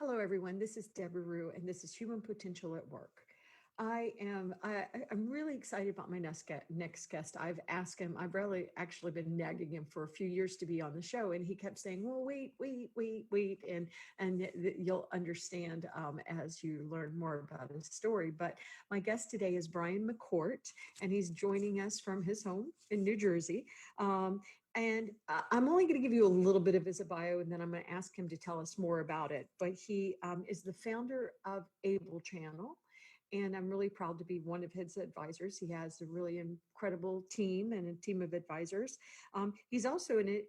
Hello, everyone. This is Debra, and this is Human Potential at Work. I'm really excited about my next guest. I've asked him. I've really actually been nagging him for a few years to be on the show, and he kept saying, "Well, wait," and you'll understand as you learn more about his story. But my guest today is Brian McCourt, and he's joining us from his home in New Jersey. And I'm only going to give you a little bit of his bio, and then I'm going to ask him to tell us more about it. But he is the founder of Able Channel, and I'm really proud to be one of his advisors. He has a really incredible team and a team of advisors. He's also an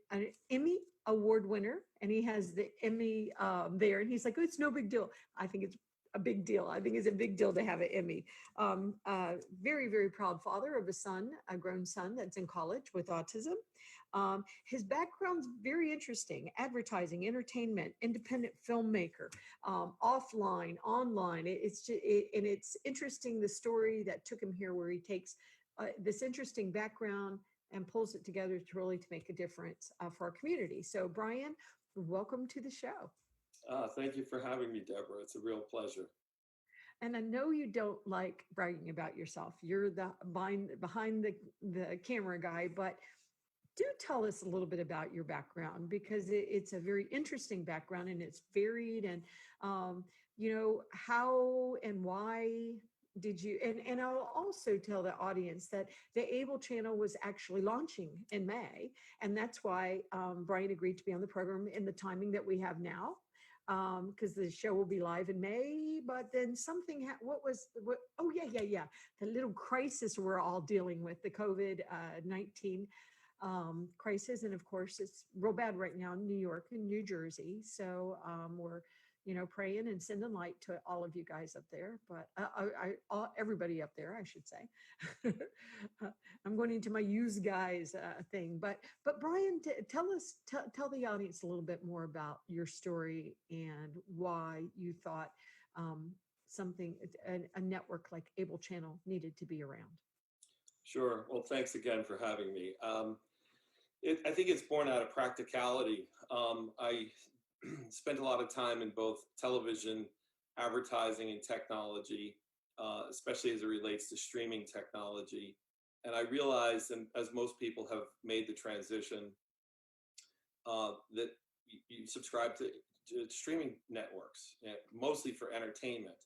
Emmy Award winner, and he has the Emmy there. And he's like, "Oh, it's no big deal." I think it's a big deal. I think it's a big deal to have an Emmy. Very, very proud father of a grown son that's in college with autism. His background's very interesting: advertising, entertainment, independent filmmaker, offline, online. And it's interesting, the story that took him here, where he takes this interesting background and pulls it together to make a difference for our community. So, Brian, welcome to the show. Thank you for having me, Deborah. It's a real pleasure. And I know you don't like bragging about yourself. You're the behind the camera guy, but do tell us a little bit about your background, because it's a very interesting background and it's varied. And how and why did you? And I'll also tell the audience that the Able Channel was actually launching in May, and that's why Brian agreed to be on the program in the timing that we have now. Because the show will be live in May, but then something, oh, yeah. The little crisis we're all dealing with, the COVID-19 crisis. And of course, it's real bad right now in New York and New Jersey. So we're, praying and sending light to all of you guys up there, but everybody up there, I should say. I'm going into my use guys thing, but Brian, tell the audience a little bit more about your story and why you thought a network like Able Channel needed to be around. Sure. Well, thanks again for having me. I think it's born out of practicality. I spent a lot of time in both television, advertising, and technology, especially as it relates to streaming technology. And I realized, and as most people have made the transition, that you subscribe to streaming networks, mostly for entertainment.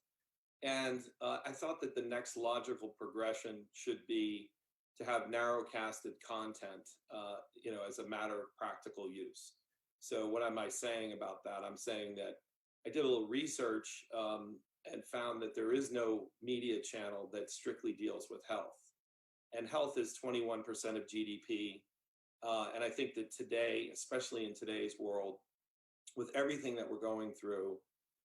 And I thought that the next logical progression should be to have narrowcasted content, as a matter of practical use. So what am I saying about that? I'm saying that I did a little research and found that there is no media channel that strictly deals with health. And health is 21% of GDP. And I think that today, especially in today's world, with everything that we're going through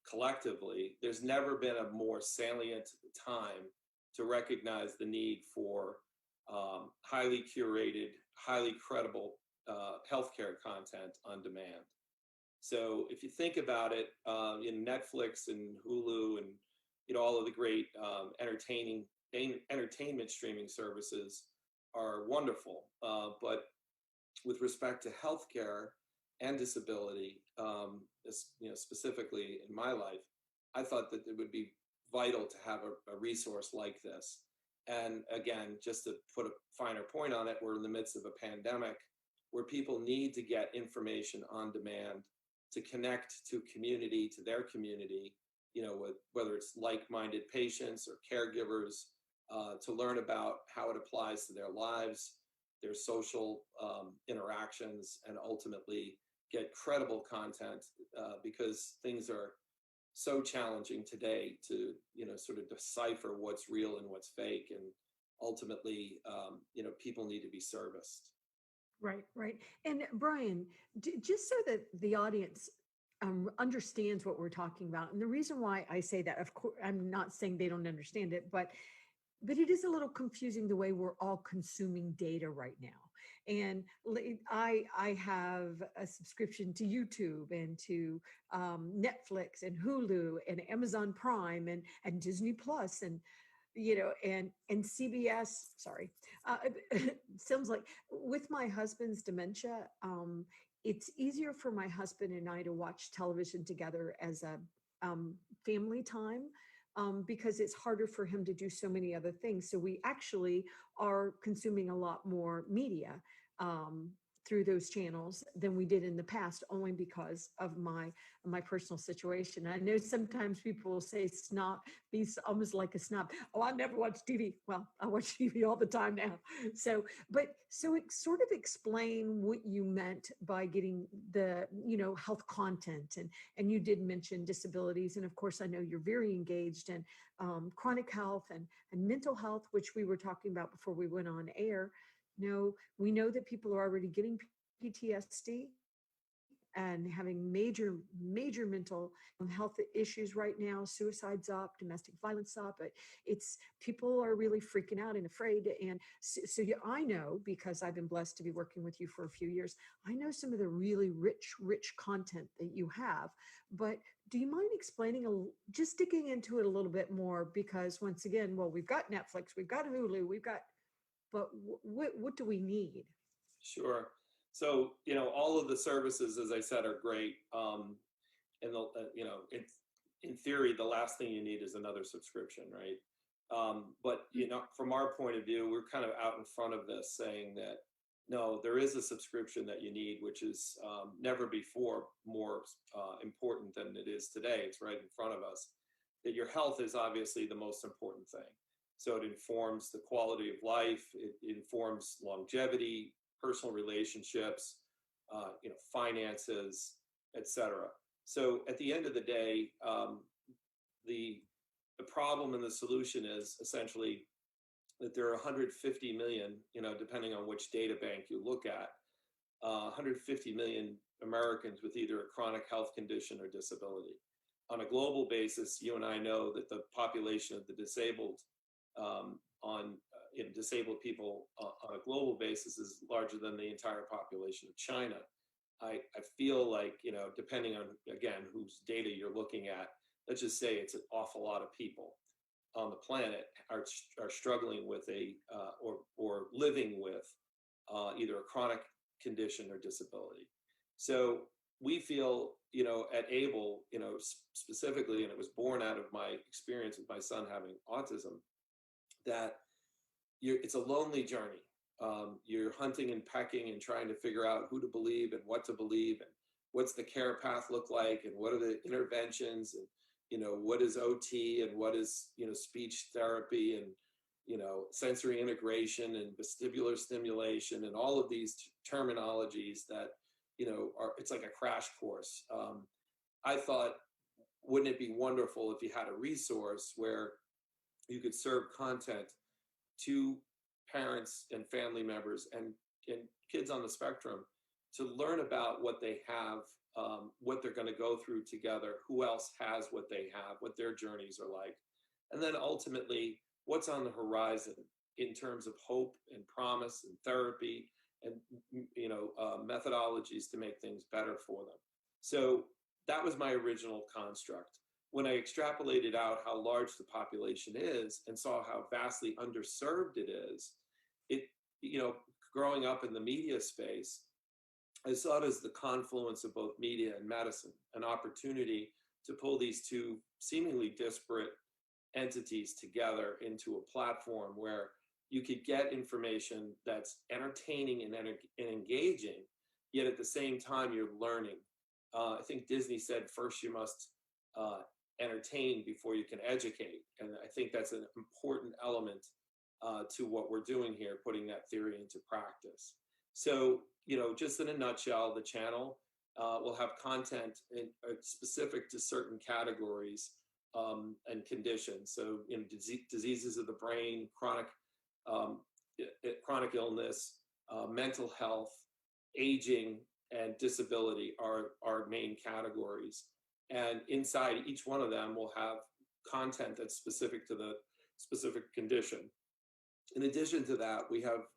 collectively, there's never been a more salient time to recognize the need for highly curated, highly credible healthcare content on demand. So if you think about it, Netflix and Hulu and all of the great entertainment streaming services are wonderful, but with respect to healthcare and disability, specifically in my life, I thought that it would be vital to have a resource like this. And again, just to put a finer point on it, we're in the midst of a pandemic where people need to get information on demand to connect to community, to their community, whether it's like-minded patients or caregivers, to learn about how it applies to their lives, their social interactions, and ultimately get credible content, because things are so challenging today to sort of decipher what's real and what's fake, and ultimately people need to be serviced. Right. And Brian, just so that the audience understands what we're talking about, and the reason why I say that, of course, I'm not saying they don't understand it, but it is a little confusing the way we're all consuming data right now. And I have a subscription to YouTube and to Netflix and Hulu and Amazon Prime and Disney Plus and and CBS. Sorry, sounds like with my husband's dementia, it's easier for my husband and I to watch television together as a family time, because it's harder for him to do so many other things. So we actually are consuming a lot more media um, through those channels than we did in the past, only because of my personal situation. I know sometimes people will say snob, be almost like a snob. Oh, I never watch TV. Well, I watch TV all the time now. So, but so it sort of explain what you meant by getting the, health content, and you did mention disabilities, and of course I know you're very engaged in chronic health and mental health, which we were talking about before we went on air. We know that people are already getting PTSD and having major mental health issues right now. Suicide's up, domestic violence up, but it's people are really freaking out and afraid. And so yeah, I know, because I've been blessed to be working with you for a few years, I know some of the really rich content that you have. But do you mind explaining just digging into it a little bit more? Because once again, well, we've got Netflix, we've got Hulu, but what do we need? Sure. So, all of the services, as I said, are great. And it's in theory, the last thing you need is another subscription, right? But from our point of view, we're kind of out in front of this, saying that no, there is a subscription that you need, which is never before more important than it is today. It's right in front of us. That your health is obviously the most important thing. So it informs the quality of life. It informs longevity, personal relationships, finances, etc. So at the end of the day, the problem and the solution is essentially that there are 150 million, depending on which data bank you look at, 150 million Americans with either a chronic health condition or disability. On a global basis, you and I know that the population of the disabled disabled people on a global basis is larger than the entire population of China. I feel like, depending on, again, whose data you're looking at, let's just say it's an awful lot of people on the planet are struggling with or living with either a chronic condition or disability. So we feel, at Able, specifically, and it was born out of my experience with my son having autism, that it's a lonely journey. You're hunting and pecking and trying to figure out who to believe and what to believe, and what's the care path look like, and what are the interventions, and what is OT, and what is speech therapy, and sensory integration and vestibular stimulation, and all of these terminologies that it's like a crash course. I thought, wouldn't it be wonderful if you had a resource where you could serve content to parents and family members and kids on the spectrum to learn about what they have, what they're going to go through together, who else has what they have, what their journeys are like, and then ultimately what's on the horizon in terms of hope and promise and therapy and methodologies to make things better for them. So that was my original construct. When I extrapolated out how large the population is and saw how vastly underserved it is, growing up in the media space, I saw it as the confluence of both media and medicine, an opportunity to pull these two seemingly disparate entities together into a platform where you could get information that's entertaining and engaging, yet at the same time you're learning. I think Disney said first you must entertain before you can educate. And I think that's an important element to what we're doing here, putting that theory into practice. So, just in a nutshell, the channel will have content specific to certain categories and conditions. So, diseases of the brain, chronic illness, mental health, aging, and disability are our main categories. And inside each one of them will have content that's specific to the specific condition. In addition to that, we have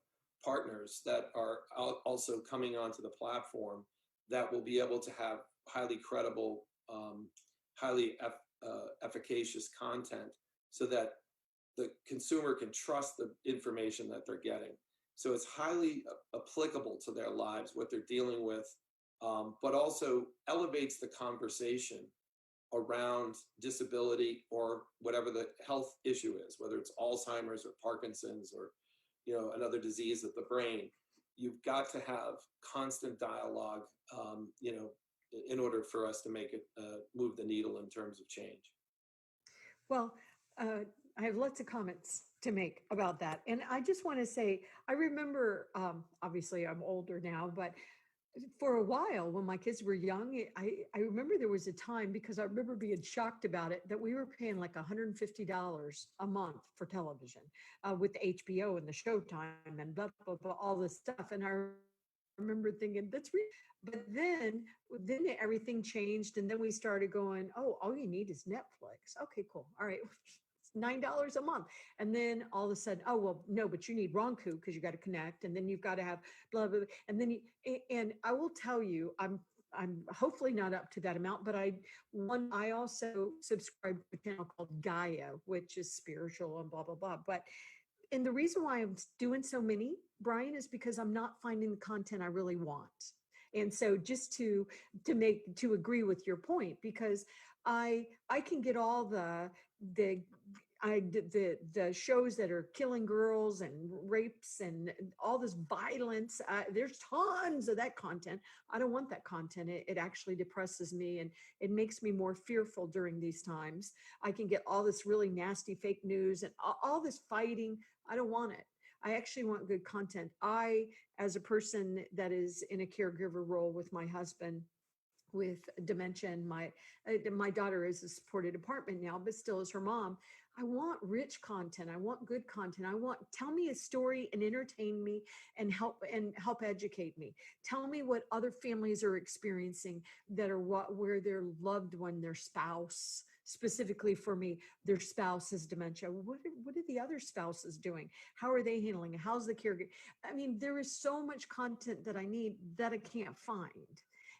partners that are also coming onto the platform that will be able to have highly credible, highly efficacious content so that the consumer can trust the information that they're getting. So it's highly applicable to their lives, what they're dealing with, but also elevates the conversation around disability or whatever the health issue is, whether it's Alzheimer's or Parkinson's or, another disease of the brain. You've got to have constant dialogue, in order for us to make it move the needle in terms of change. Well, I have lots of comments to make about that. And I just want to say, I remember, obviously I'm older now, but for a while when my kids were young, I remember there was a time, because I remember being shocked about it, that we were paying like $150 a month for television with the HBO and the Showtime and blah, blah, blah, all this stuff. And I remember thinking, that's real. But then everything changed. And then we started going, oh, all you need is Netflix. Okay, cool. All right. It's $9 a month. And then all of a sudden, oh, well, no, but you need Roku because you got to connect. And then you've got to have blah, blah, blah. And then, and I will tell you, I'm hopefully not up to that amount, but I also subscribe to a channel called Gaia, which is spiritual and blah, blah, blah. And the reason why I'm doing so many, Brian, is because I'm not finding the content I really want. And so just to agree with your point, because I can get all the shows that are killing girls and rapes and all this violence. There's tons of that content. I don't want that content. It actually depresses me, and it makes me more fearful during these times. I can get all this really nasty fake news and all this fighting. I don't want it. I actually want good content. As a person that is in a caregiver role with my husband with dementia, and my daughter is a supported apartment now, but still is her mom. I want rich content. I want good content. Tell me a story and entertain me and help educate me. Tell me what other families are experiencing that are where their loved one, their spouse, specifically for me, their spouse has dementia. What are the other spouses doing? How are they handling it? How's the caregiver? I mean, there is so much content that I need that I can't find.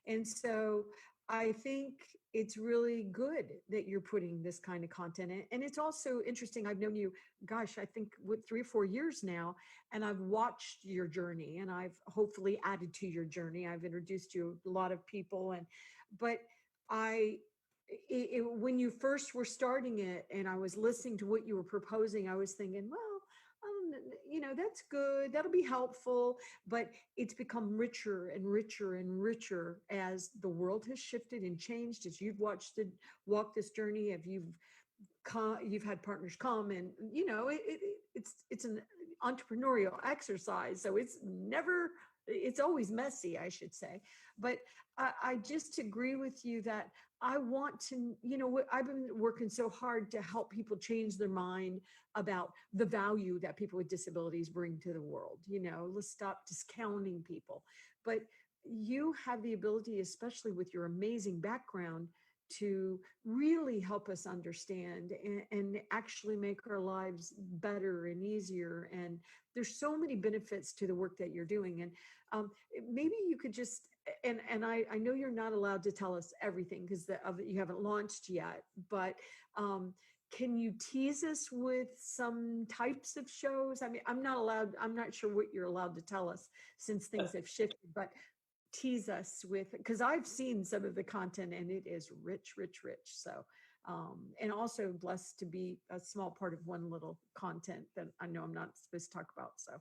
And so I think it's really good that you're putting this kind of content in. And it's also interesting. I've known you, gosh, I think with 3 or 4 years now, and I've watched your journey, and I've hopefully added to your journey. I've introduced you to a lot of people, but when you first were starting it and I was listening to what you were proposing, I was thinking, well, that's good. That'll be helpful. But it's become richer and richer and richer as the world has shifted and changed, as you've walk this journey, if you've had partners come, and it's an entrepreneurial exercise. So it's always messy, I should say. But I just agree with you that I want to, I've been working so hard to help people change their mind about the value that people with disabilities bring to the world. Let's stop discounting people. But you have the ability, especially with your amazing background, to really help us understand and actually make our lives better and easier. And there's so many benefits to the work that you're doing. And maybe you could just, and I know you're not allowed to tell us everything because you haven't launched yet, but can you tease us with some types of shows? I mean, I'm not sure what you're allowed to tell us since things have shifted, but tease us with, because I've seen some of the content and it is rich, rich, rich. So, and also blessed to be a small part of one little content that I know I'm not supposed to talk about. So,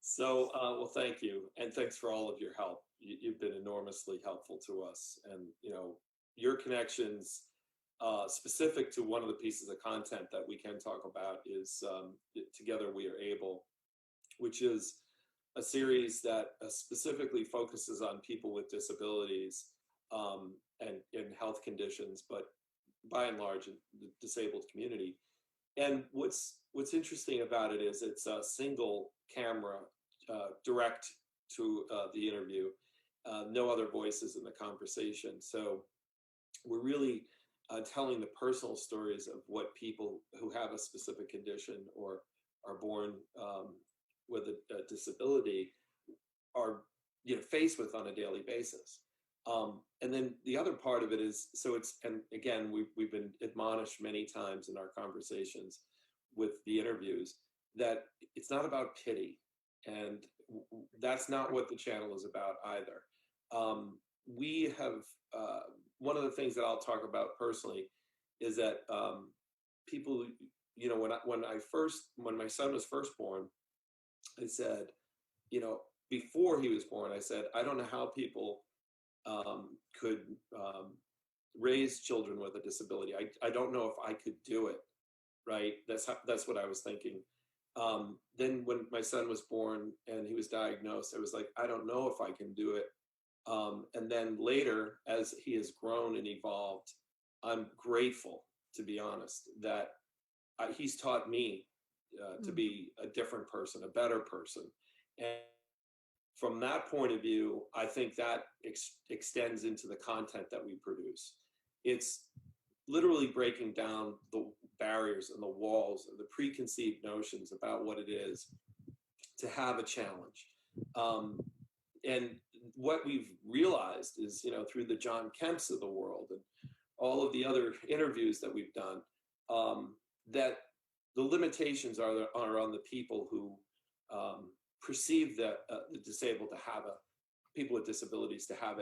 So, well, thank you. And thanks for all of your help. You've been enormously helpful to us. And, your connections, specific to one of the pieces of content that we can talk about is Together We Are Able, which is a series that specifically focuses on people with disabilities and in health conditions, but by and large, in the disabled community. And what's interesting about it is it's a single camera, direct to the interview, no other voices in the conversation. So we're really telling the personal stories of what people who have a specific condition or are born with a disability are faced with on a daily basis. And then the other part of it is, and again, we've been admonished many times in our conversations with the interviews that it's not about pity, and that's not what the channel is about either. We have one of the things that I'll talk about personally is that people, when my son was first born, I said, before he was born, I said, I don't know how people could raise children with a disability. I don't know if I could do it. Right. That's what I was thinking. Then when my son was born and he was diagnosed, I was like, I don't know if I can do it. And then later, as he has grown and evolved, I'm grateful, to be honest, that he's taught me to be a different person, a better person. And from that point of view, I think that extends into the content that we produce. It's literally breaking down the barriers and the walls and the preconceived notions about what it is to have a challenge. And what we've realized is, through the John Kemps of the world and all of the other interviews that we've done, that the limitations are on the people who perceive the disabled to have people with disabilities to have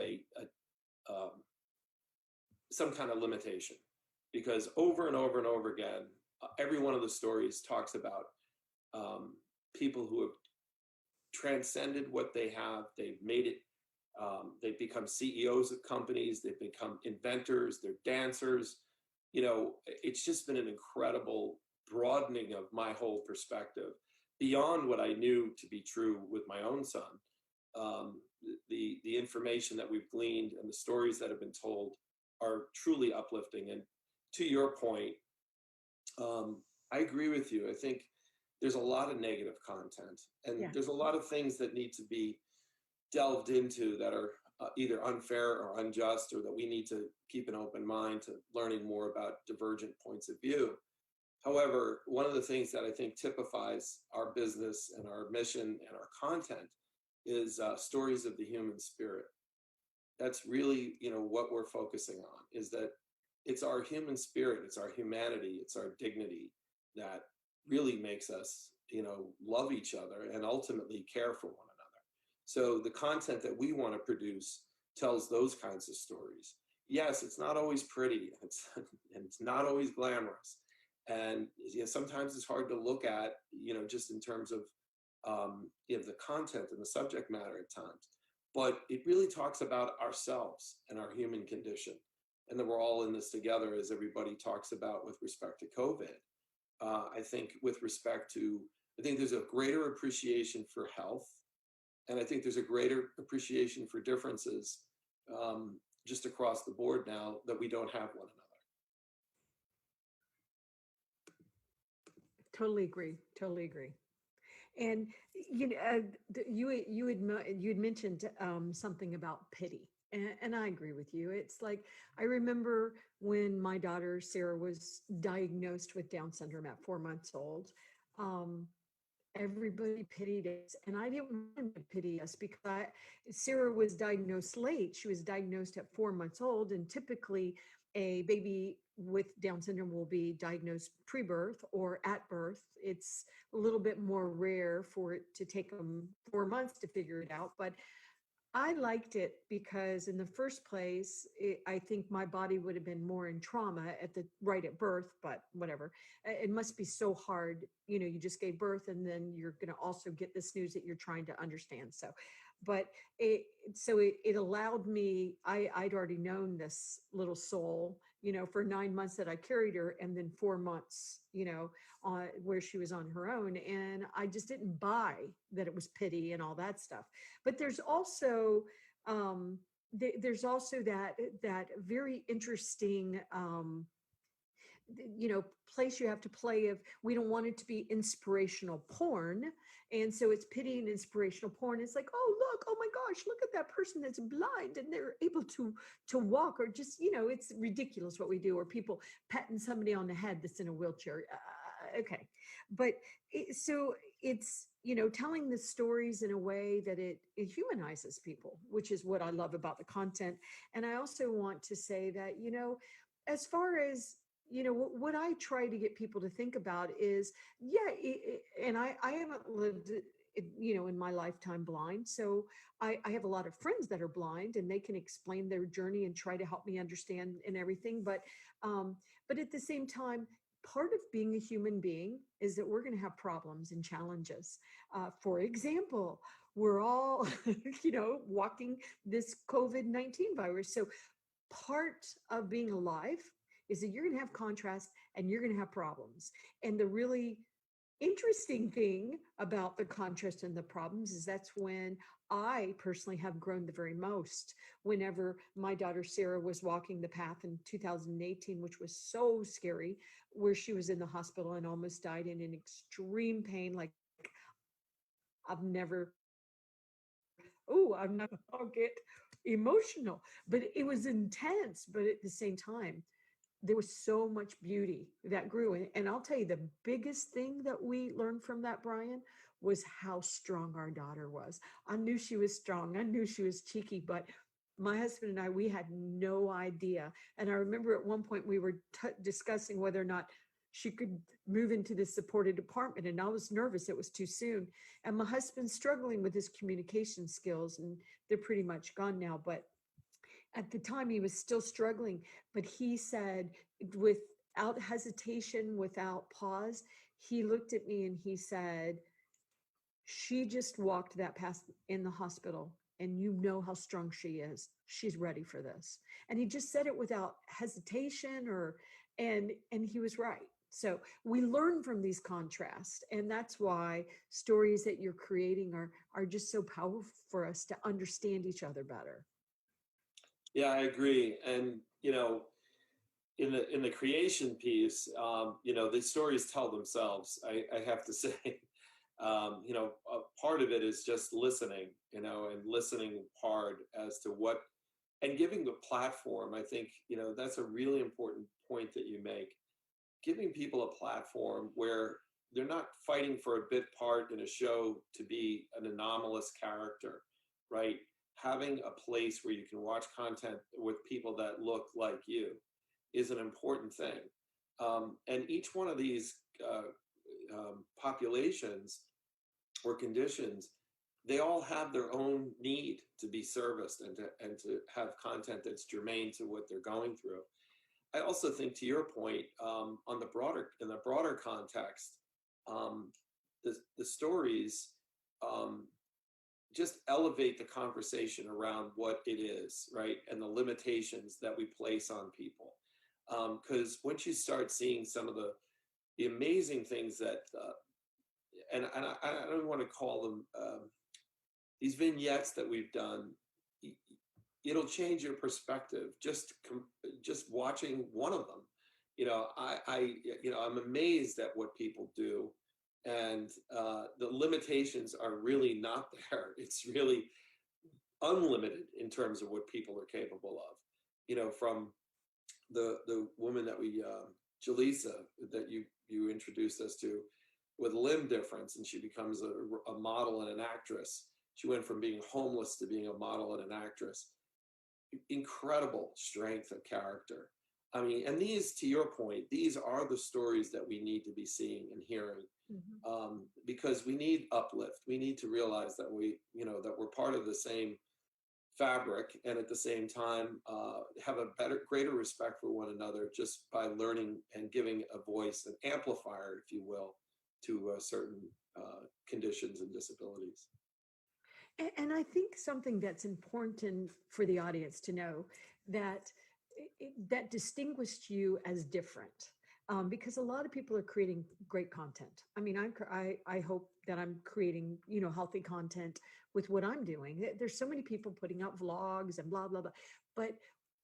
some kind of limitation. Because over and over and over again, every one of the stories talks about people who have transcended what they have. They've made it. They've become CEOs of companies. They've become inventors. They're dancers. It's just been an incredible broadening of my whole perspective beyond what I knew to be true with my own son. The information that we've gleaned and the stories that have been told are truly uplifting. And to your point, I agree with you. I think there's a lot of negative content, and there's a lot of things that need to be delved into that are either unfair or unjust, or that we need to keep an open mind to learning more about divergent points of view. However, one of the things that I think typifies our business and our mission and our content is stories of the human spirit. That's really, what we're focusing on, is that it's our human spirit, it's our humanity, it's our dignity that really makes us, love each other and ultimately care for one another. So the content that we want to produce tells those kinds of stories. Yes, it's not always pretty, it's not always glamorous. And sometimes it's hard to look at, just in terms of the content and the subject matter at times. But it really talks about ourselves and our human condition, and that we're all in this together, as everybody talks about with respect to COVID. I think there's a greater appreciation for health, and I think there's a greater appreciation for differences just across the board now that we don't have one another. Totally agree. And you had mentioned something about pity, and I agree with you. It's like, I remember when my daughter Sarah was diagnosed with Down syndrome at 4 months old. Everybody pitied us, and I didn't want them to pity us because Sarah was diagnosed late. She was diagnosed at 4 months old, and typically a baby with Down syndrome will be diagnosed pre-birth or at birth. It's a little bit more rare for it to take them 4 months to figure it out, but I liked it because in the first place, I think my body would have been more in trauma right at birth, but whatever. It must be so hard. You just gave birth and then you're going to also get this news that you're trying to understand. But it allowed me, I'd already known this little soul, for 9 months that I carried her, and then 4 months, where she was on her own. And I just didn't buy that it was pity and all that stuff. But there's also that very interesting, place you have to play of, we don't want it to be inspirational porn. And so it's pity and inspirational porn. It's like, oh, look, oh my gosh, look at that person that's blind and they're able to walk, or just, it's ridiculous what we do, or people patting somebody on the head that's in a wheelchair. Okay. But so it's, telling the stories in a way that it humanizes people, which is what I love about the content. And I also want to say that, as far as, what I try to get people to think about is, and I haven't lived in my lifetime blind. So I have a lot of friends that are blind, and they can explain their journey and try to help me understand and everything. But at the same time, part of being a human being is that we're going to have problems and challenges. For example, we're all, walking this COVID-19 virus. So part of being alive is that you're going to have contrast and you're going to have problems. And the really interesting thing about the contrast and the problems is that's when I personally have grown the very most. Whenever my daughter Sarah was walking the path in 2018, which was so scary, where she was in the hospital and almost died in an extreme pain, like I've never, I'll get emotional, but it was intense. But at the same time, there was so much beauty that grew. And I'll tell you, the biggest thing that we learned from that, Brian, was how strong our daughter was. I knew she was strong. I knew she was cheeky, but my husband and I, we had no idea. And I remember at one point we were discussing whether or not she could move into this supported apartment. And I was nervous. It was too soon. And my husband's struggling with his communication skills, and they're pretty much gone now. But at the time he was still struggling, but he said without hesitation, without pause, he looked at me and he said, she just walked that path in the hospital, and you know how strong she is. She's ready for this. And he just said it without hesitation and he was right. So we learn from these contrasts, and that's why stories that you're creating are just so powerful for us to understand each other better. Yeah, I agree. And, in the creation piece, the stories tell themselves. I have to say, a part of it is just listening, and listening hard as to what, and giving the platform. I think, that's a really important point that you make. Giving people a platform where they're not fighting for a bit part in a show to be an anomalous character, right? Having a place where you can watch content with people that look like you is an important thing. And each one of these populations or conditions, they all have their own need to be serviced and to have content that's germane to what they're going through. I also think, to your point, in the broader context, the stories just elevate the conversation around what it is, right, and the limitations that we place on people. Because once you start seeing some of the amazing things that, and I don't want to call them these vignettes that we've done, it'll change your perspective just watching one of them. I'm amazed at what people do, and the limitations are really not there. It's really unlimited in terms of what people are capable of. From the woman that Jaleesa, that you introduced us to, with limb difference, and she becomes a model and an actress. She went from being homeless to being a model and an actress. Incredible strength of character. I mean, and these, to your point, these are the stories that we need to be seeing and hearing, because we need uplift. We need to realize that that we're part of the same fabric, and at the same time have a greater respect for one another, just by learning and giving a voice, an amplifier, if you will, to certain conditions and disabilities. And I think something that's important for the audience to know, that that distinguished you as different, because a lot of people are creating great content. I mean, I hope that I'm creating, healthy content with what I'm doing. There's so many people putting out vlogs and blah, blah, blah. But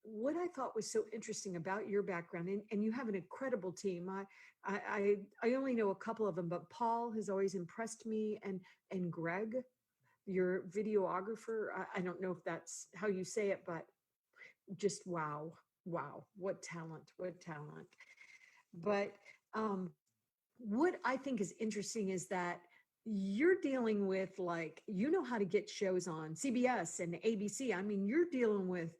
what I thought was so interesting about your background, and you have an incredible team. I only know a couple of them, but Paul has always impressed me, and Greg, your videographer. I don't know if that's how you say it, but just wow, what talent. But what I think is interesting is that you're dealing with, how to get shows on CBS and ABC. I mean, you're dealing with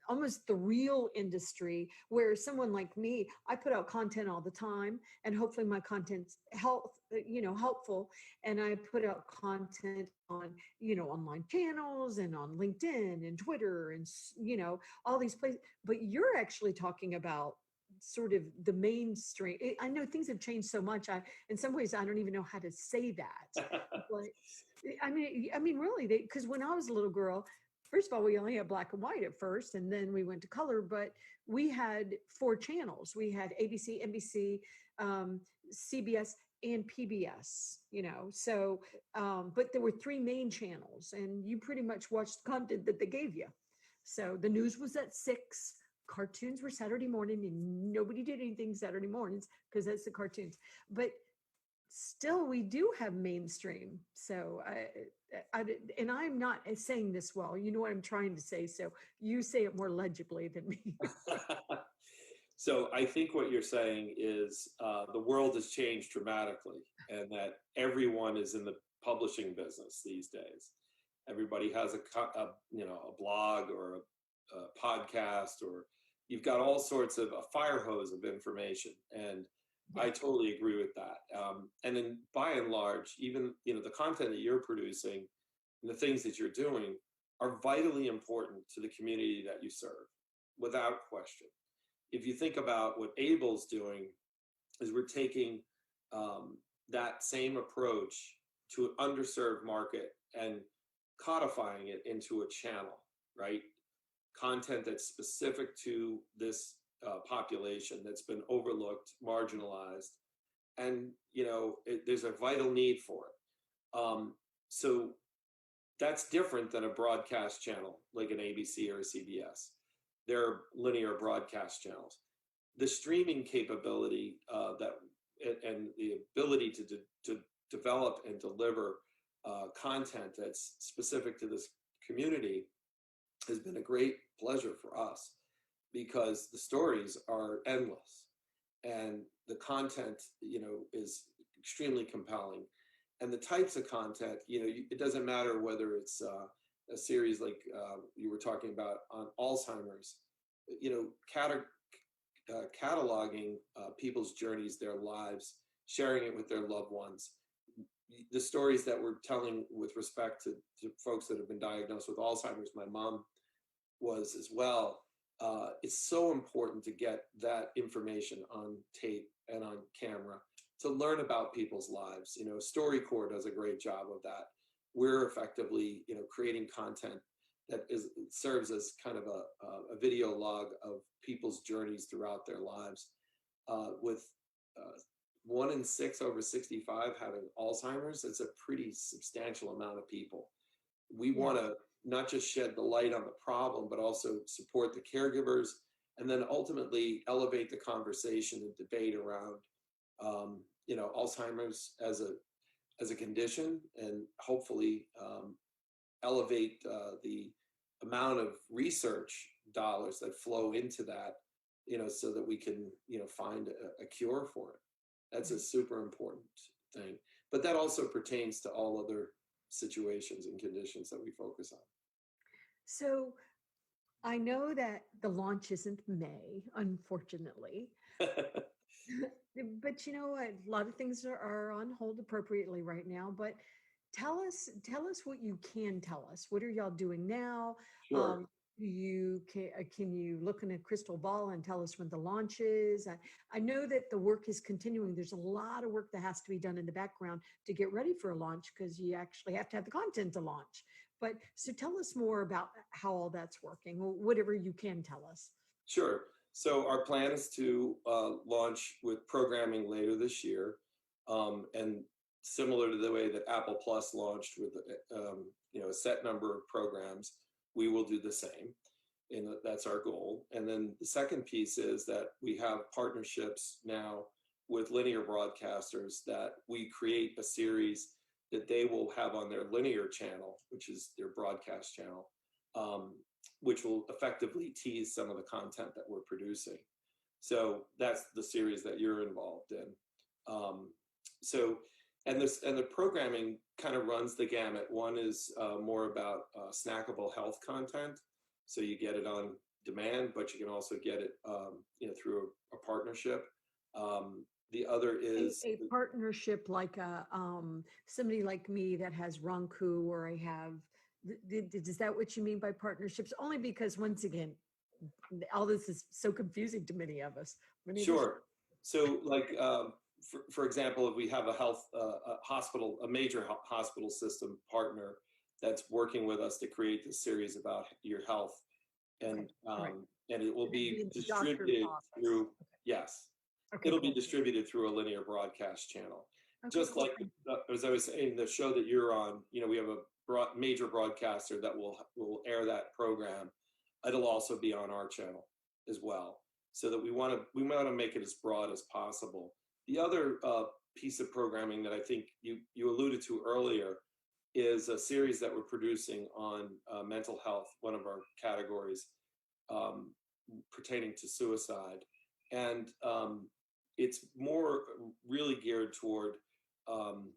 almost the real industry, where someone like me, I put out content all the time, and hopefully my content's helpful. And I put out content on, online channels and on LinkedIn and Twitter and, all these places. But you're actually talking about sort of the mainstream. I know things have changed so much. In some ways, I don't even know how to say that. But I mean, really, because when I was a little girl, first of all, we only had black and white at first, and then we went to color. But we had 4 channels. We had ABC, NBC, CBS, and PBS. So but there were 3 main channels, and you pretty much watched the content that they gave you. So the news was at 6. Cartoons were Saturday morning, and nobody did anything Saturday mornings because that's the cartoons. But still, we do have mainstream. So and I'm not saying this well. You know what I'm trying to say. So you say it more legibly than me. So I think what you're saying is the world has changed dramatically, and that everyone is in the publishing business these days. Everybody has a blog or a podcast, or you've got all sorts of a fire hose of information. And I totally agree with that. And then by and large, even, the content that you're producing and the things that you're doing are vitally important to the community that you serve, without question. If you think about what Able's doing, is we're taking that same approach to an underserved market and codifying it into a channel, right? Content that's specific to this population that's been overlooked, marginalized, and there's a vital need for it. So that's different than a broadcast channel like an ABC or a CBS. They're linear broadcast channels. The streaming capability and the ability to develop and deliver content that's specific to this community has been a great pleasure for us, because the stories are endless and the content, is extremely compelling. And the types of content, it doesn't matter whether it's a series like you were talking about on Alzheimer's, cataloging people's journeys, their lives, sharing it with their loved ones. The stories that we're telling with respect to folks that have been diagnosed with Alzheimer's, my mom was as well. It's so important to get that information on tape and on camera to learn about people's lives. StoryCorps does a great job of that. We're effectively, creating content that serves as kind of a video log of people's journeys throughout their lives. With 1 in 6 over 65 having Alzheimer's, it's a pretty substantial amount of people. We want to not just shed the light on the problem, but also support the caregivers, and then ultimately elevate the conversation and debate around, Alzheimer's as a condition, and hopefully elevate the amount of research dollars that flow into that, so that we can, find a cure for it. That's a super important thing. But that also pertains to all other situations and conditions that we focus on. So I know that the launch isn't May, unfortunately. But a lot of things are on hold appropriately right now. But tell us what you can tell us. What are y'all doing now? Sure. Can you look in a crystal ball and tell us when the launch is? I know that the work is continuing. There's a lot of work that has to be done in the background to get ready for a launch, because you actually have to have the content to launch. But so tell us more about how all that's working, whatever you can tell us. Sure. So our plan is to launch with programming later this year, and similar to the way that Apple Plus launched with a set number of programs, we will do the same, and that's our goal. And then the second piece is that we have partnerships now with linear broadcasters, that we create a series that they will have on their linear channel, which is their broadcast channel, which will effectively tease some of the content that we're producing. So that's the series that you're involved in. And the programming kind of runs the gamut. One is more about snackable health content. So you get it on demand, but you can also get it, through a partnership. The other is, A partnership like somebody like me that has Roku, or I have, is that what you mean by partnerships? Only because once again, all this is so confusing to many of us. Many of us. sure. So like, for example, if we have a a hospital, a major hospital system partner that's working with us to create this series about your health, Okay, and right. it will And it'd be be in the doctor's distributed office. through, yes, Okay, it'll be cool. distributed through a linear broadcast channel. Okay, Just cool. like, as I was saying, the show that you're on, we have a major broadcaster that will air that program. It'll also be on our channel as well, so that we want to make it as broad as possible. The other piece of programming that I think you alluded to earlier is a series that we're producing on mental health, one of our categories, um, pertaining to suicide. And it's more really geared toward um,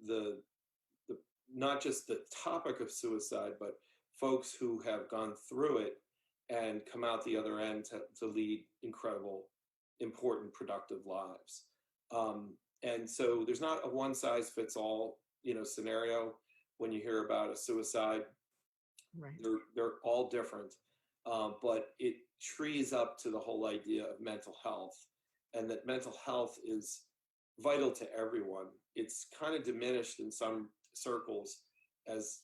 the, the not just the topic of suicide, but folks who have gone through it and come out the other end to lead incredible, important, productive lives. And so there's not a one size fits all, scenario when you hear about a suicide. Right. They're all different, but it trees up to the whole idea of mental health, and that mental health is vital to everyone. It's kind of diminished in some circles as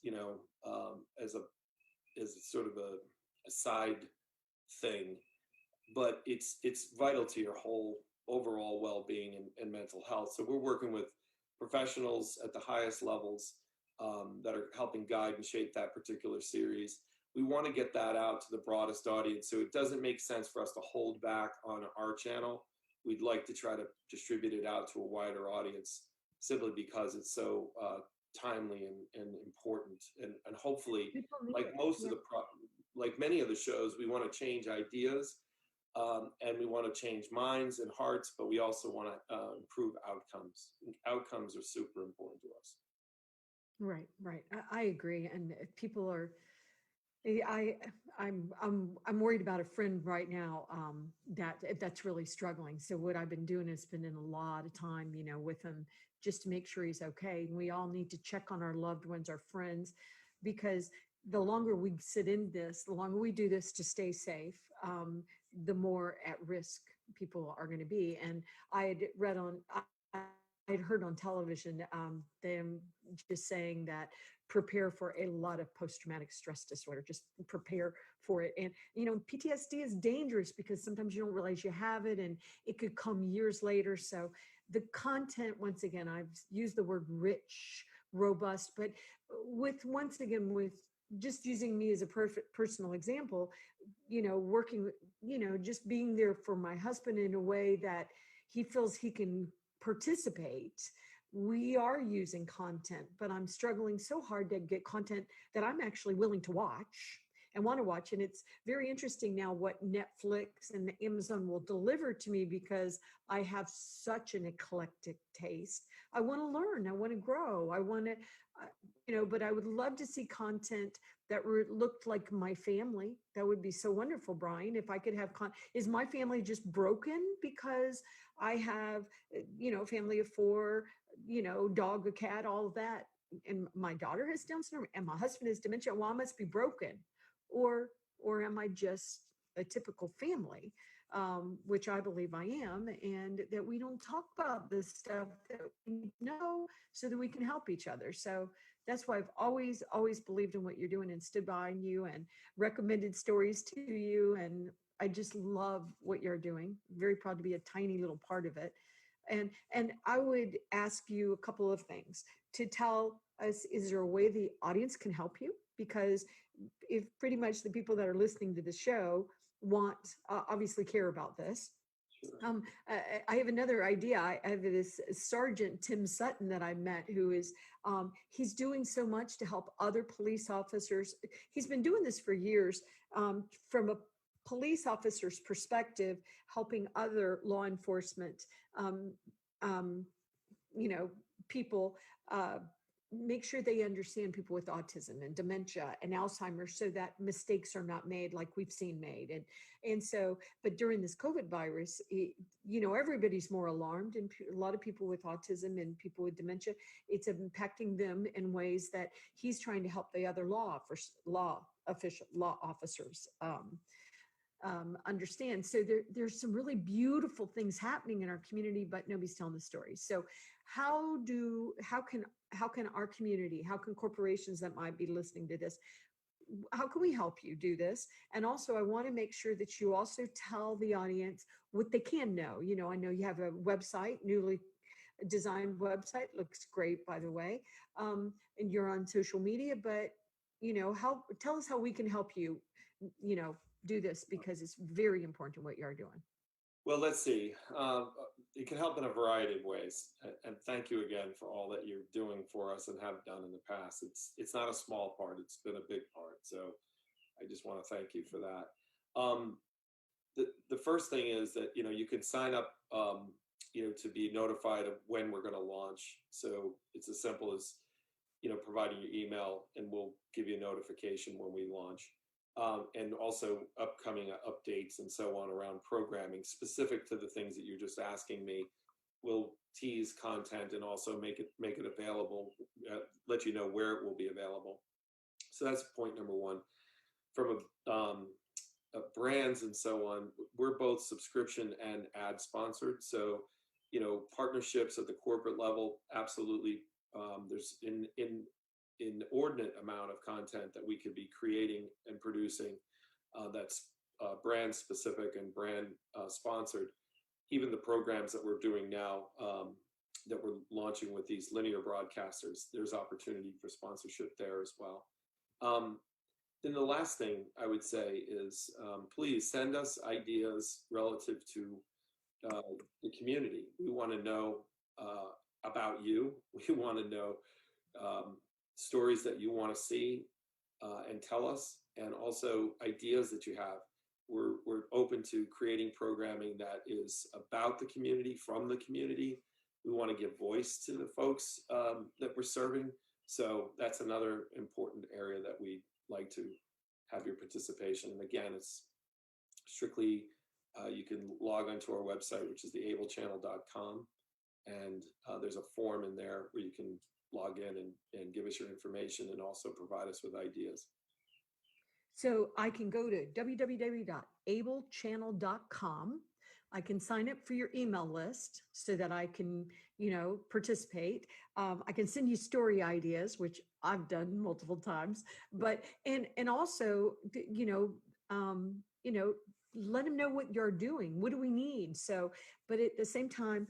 as a sort of a side thing, but it's vital to your whole overall well-being and mental health. So we're working with professionals at the highest levels, that are helping guide and shape that particular series. We want to get that out to the broadest audience, so it doesn't make sense for us to hold back on our channel. We'd like to try to distribute it out to a wider audience, simply because it's so timely and important, and hopefully, People need like it. most of Yeah. like many of the shows, we want to change ideas, and we want to change minds and hearts, but we also want to improve outcomes. Outcomes are super important to us. Right, right. I agree. And people are, I, I'm worried about a friend right now, that's really struggling. So what I've been doing is spending a lot of time, with him just to make sure he's okay. And we all need to check on our loved ones, our friends, because the longer we sit in this, the longer we do this to stay safe, the more at risk people are going to be. And I had read on, I'd heard on television, them just saying that prepare for a lot of post-traumatic stress disorder, just prepare for it. And PTSD is dangerous because sometimes you don't realize you have it, and it could come years later. So the content, once again, I've used the word rich, robust, but once again, with just using me as a perfect personal example, working, just being there for my husband in a way that he feels he can participate. We are using content, but I'm struggling so hard to get content that I'm actually willing to watch and want to watch. And it's very interesting now what Netflix and Amazon will deliver to me, because I have such an eclectic taste. I want to learn, I want to grow, I want to, but I would love to see content that looked like my family. That would be so wonderful, Brian. If I could have is my family just broken because I have, family of four, dog, a cat, all of that, and my daughter has Down syndrome, and my husband has dementia? Well, I must be broken, or am I just a typical family? Which I believe I am, and that we don't talk about this stuff that we know, so that we can help each other. So that's why I've always believed in what you're doing and stood by you and recommended stories to you. And I just love what you're doing. Very proud to be a tiny little part of it. And I would ask you a couple of things to tell us. Is there a way the audience can help you? Because if pretty much the people that are listening to the show want, obviously care about this. I have another idea. I have this Sergeant Tim Sutton that I met, who is, he's doing so much to help other police officers. He's been doing this for years, from a police officer's perspective, helping other law enforcement, um, people, make sure they understand people with autism and dementia and Alzheimer's so that mistakes are not made like we've seen made. And so, but during this COVID virus, everybody's more alarmed, and a lot of people with autism and people with dementia, it's impacting them in ways that he's trying to help the other law officers understand. So there's some really beautiful things happening in our community, but nobody's telling the story. So how can our community, how can corporations that might be listening to this, how can we help you do this? And also, I want to make sure that you also tell the audience what they can know. I know you have a website, newly designed website, looks great, by the way. And you're on social media, but tell us how we can help you, do this, because it's very important what you're doing. Well, let's see. It can help in a variety of ways. And thank you again for all that you're doing for us and have done in the past. It's not a small part. It's been a big part. So I just want to thank you for that. The first thing is that, you can sign up, to be notified of when we're going to launch. So it's as simple as, providing your email, and we'll give you a notification when we launch. And also upcoming updates and so on around programming specific to the things that you're just asking me. We'll tease content and also make it available, let you know where it will be available. So that's point number one. From brands and so on, we're both subscription and ad sponsored. So, partnerships at the corporate level, absolutely. There's inordinate amount of content that we could be creating and producing that's brand specific and brand sponsored. Even the programs that we're doing now that we're launching with these linear broadcasters, there's opportunity for sponsorship there as well. Then the last thing I would say is please send us ideas relative to the community. We want to know about you. We want to know stories that you want to see and tell us, and also ideas that you have. We're open to creating programming that is about the community, from the community. We want to give voice to the folks that we're serving. So that's another important area that we like to have your participation. And again, it's strictly, you can log onto our website, which is the ablechannel.com. And there's a form in there where you can log in and give us your information and also provide us with ideas. So I can go to www.ablechannel.com. I can sign up for your email list so that I can, participate. I can send you story ideas, which I've done multiple times, but, and also, let them know what you're doing. What do we need? So, but at the same time,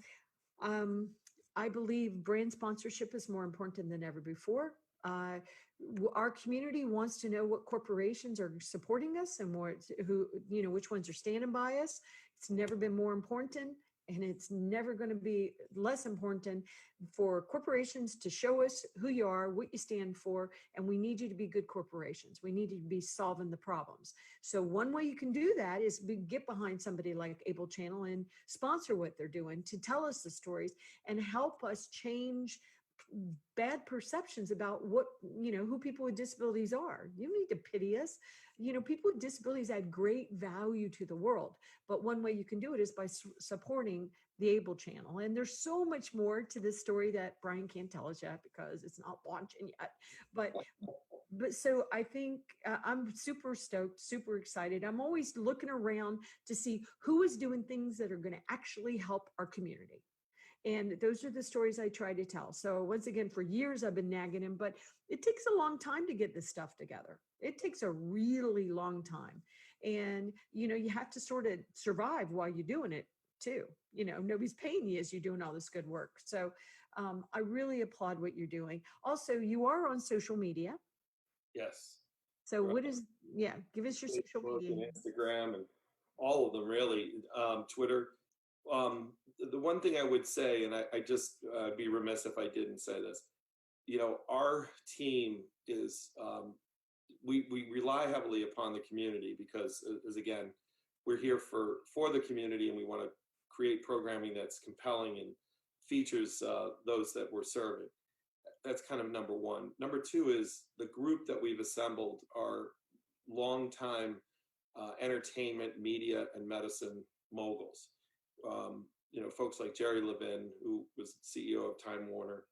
I believe brand sponsorship is more important than ever before. Our community wants to know what corporations are supporting us and which ones are standing by us. It's never been more important, and it's never going to be less important for corporations to show us who you are, what you stand for, and we need you to be good corporations. We need you to be solving the problems. So one way you can do that is get behind somebody like Able Channel and sponsor what they're doing to tell us the stories and help us change bad perceptions about who people with disabilities are. You need to pity us. People with disabilities add great value to the world, but one way you can do it is by supporting the Able Channel. And there's so much more to this story that Brian can't tell us yet because it's not launching yet. But so I think I'm super stoked, super excited. I'm always looking around to see who is doing things that are going to actually help our community. And those are the stories I try to tell. So once again, for years, I've been nagging him, but it takes a long time to get this stuff together. It takes a really long time. And, you have to sort of survive while you're doing it too. Nobody's paying you as you're doing all this good work. So I really applaud what you're doing. Also, you are on social media. Yes. So right. Give us your Facebook social media. And Instagram and all of them, really. Twitter. The one thing I would say, and I just be remiss if I didn't say this, our team is, we rely heavily upon the community because, as again, we're here for the community, and we want to create programming that's compelling and features those that we're serving. that's kind of number one. Number two is the group that we've assembled are longtime entertainment, media, and medicine moguls. Folks like Jerry Levin, who was CEO of Time Warner,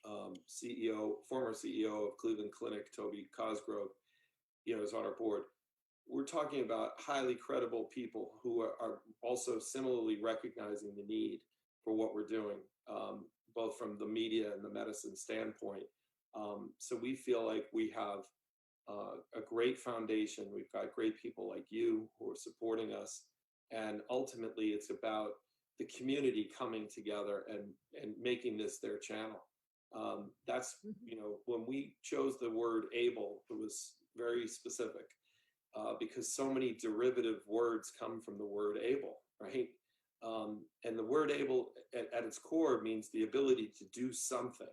former CEO of Cleveland Clinic, Toby Cosgrove, is on our board. We're talking about highly credible people who are also similarly recognizing the need for what we're doing, both from the media and the medicine standpoint. So we feel like we have a great foundation. We've got great people like you who are supporting us. And ultimately, it's about the community coming together and making this their channel. That's, when we chose the word able, it was very specific because so many derivative words come from the word able, right? And the word able at its core means the ability to do something.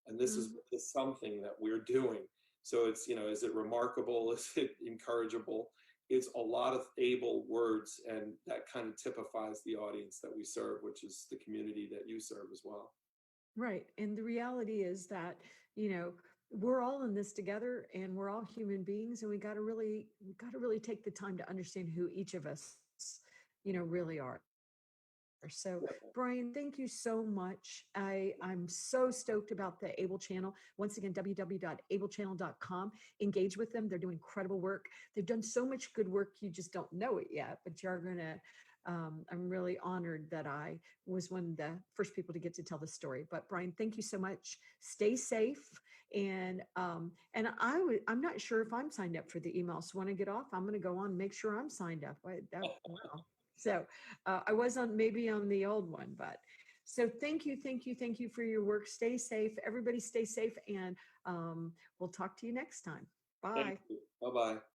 And this is the something that we're doing. So it's, is it remarkable? Is it encourageable? It's a lot of able words, and that kind of typifies the audience that we serve, which is the community that you serve as well. Right. And the reality is that, we're all in this together, and we're all human beings, and we got to really take the time to understand who each of us, really are. So, Brian, thank you so much. I'm so stoked about the Able Channel. Once again, www.ablechannel.com. Engage with them. They're doing incredible work. They've done so much good work. You just don't know it yet, but you're going to, I'm really honored that I was one of the first people to get to tell the story. But Brian, thank you so much. Stay safe. And I'm not sure if I'm signed up for the email. So when I get off, I'm going to go on and make sure I'm signed up. Wow. So I was maybe on the old one, but so thank you for your work. Stay safe. Everybody stay safe. And we'll talk to you next time. Bye. Bye-bye.